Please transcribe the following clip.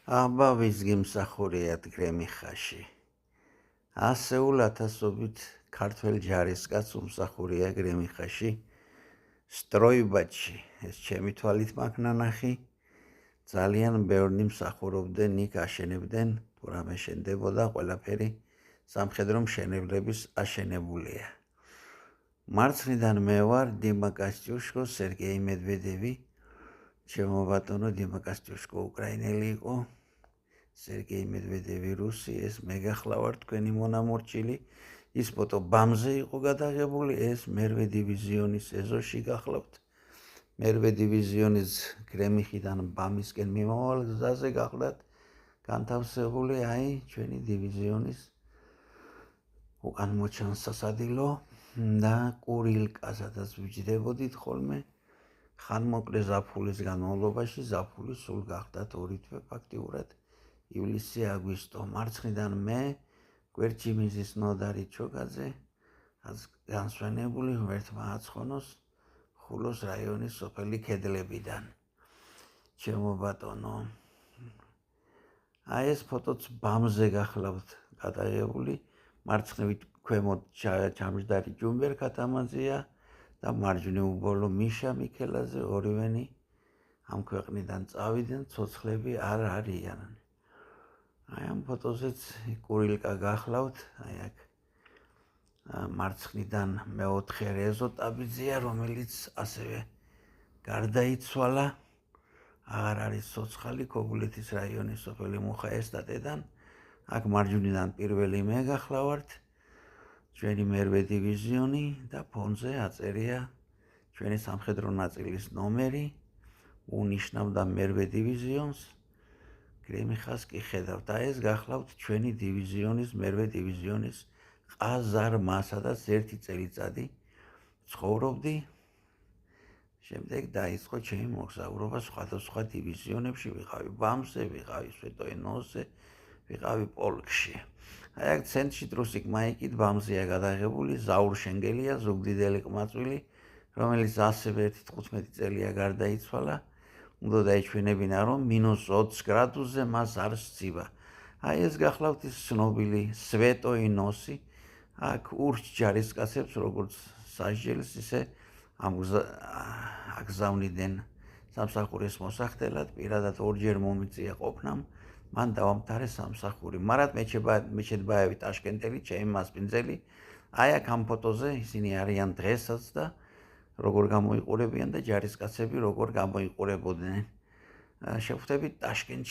ამბავის გიმსახურიათ გრემიხაში. ასეულ ათასობით ქართველ ჯარისკაცს უმსახურია გრემიხაში, სტროიბაჩი, ეს ჩემი თვალით მაქვს ნანახი, ძალიან ბევრი მსახურობდნენ, იქ აშენებდნენ, თუ რამე შენდებოდა, ყველაფერი სამხედრო მშენებლების აშენებულია. მარცხნიდან მე ვარ დიმა კასტიუშკო, სერგეი მედვედევი, ჩემო ბატონო დიმა კასტიუშკო უკრაინელი იყო, სერგეი მედვედევი რუსი, ეს მე გახლავარ თქვენი მონამორჩილი, ის ფოტო ბამზე იყო გადაღებული, ეს მერვე დივიზიონის ეზოში გახლავთ. მერვე დივიზიონის გრემიხიდან ბამისკენ მიმავალ გზაზე გახლავთ განთავსებული აი ჩვენი დივიზიონის უკან მოჩანს სასადილო და კურილკა, სადაც ვიჯდებოდით ხოლმე. ხანმოკლე ზაფხულის განმავლობაში ზაფხული სულ გახდათ 2 თვე ფაქტიურად. ივლისი-აგვისტო. მარცხნიდან მე გვერდჩიმიზის ნოდარი ჩოგაძე, განსვენებული ღმერთმა აცხონოს ხულოს რაიონის სოფელი ქედლებიდან. ჩემო ბატონო, აი ეს ფოტოც ბამზე გახლავთ გადაღებული, მარცხნივით ქვემოთ ჩამჯდარი ჯუმბერ ქათამაძეა და მარჯვნივ უბოლო მიშა მიქელაძე, ორივენი ამ ქვეყნიდან წავიდნენ, ცოცხლები არ არიან. აი ამ ფოტოზეც კურილკა გახლავთ, აი აქ მარცხნიდან მეოთხე რეზო ტაბიძეა, რომელიც ასევე გარდაიცვალა. აღარ არის ცოცხალი, ქობულეთის რაიონის სოფელი მუხაესტატედან. აქ მარჯვნიდან პირველი მე გახლავართ, ჩვენი მერვე დივიზიონი და ფონზე აწერია ჩვენი სამხედრო ნაწილის ნომერი, უნიშნავდა მერვე დივიზიონს. გრემიხას კი ხედავთ, აი ეს გახლავთ ჩვენი დივიზიონის, მერვე დივიზიონის ყაზარმა, სადაც 1 წელიწადი ცხოვრობდი. შემდეგ დაიწყო ჩემი მოგზაურობა სხვადასხვა დივიზიონებში, ვიყავი ბამზე, ვიყავი სვეტოენოზე, ვიყავი პოლკში. აი აქ ცენტრში ტრუსიკ მაიკით ბამზეა გადაღებული, ზაურ შენგელია, ზუგდიდელი ყმაწვილი, რომელიც ასევე 15 წელია გარდაიცვალა. უნდა დაიჩვენებინა, რომ -20 გრადუსზე მას არ სცივა. აი ეს გახლავთ ის ცნობილი სვეტოინოსი, აქ ურჩ ჯარისკაცებს, როგორც სასჯელს, ისე აგზავნიდნენ სამსახურის მოსახდელად, პირადად ორჯერ მომიწია ყოფნამ, მან დავამთავრე სამსახური. მარად მეჩედბაევი ტაშკენტელი, ჩემი მასპინძელი, აი აქ ამ ფოტოზე ისინი არიან დღესაც და როგორ გამოიყურებიან და ჯარისკაცები როგორ გამოიყურებოდნენ. შევხვდებით ტაშკენტში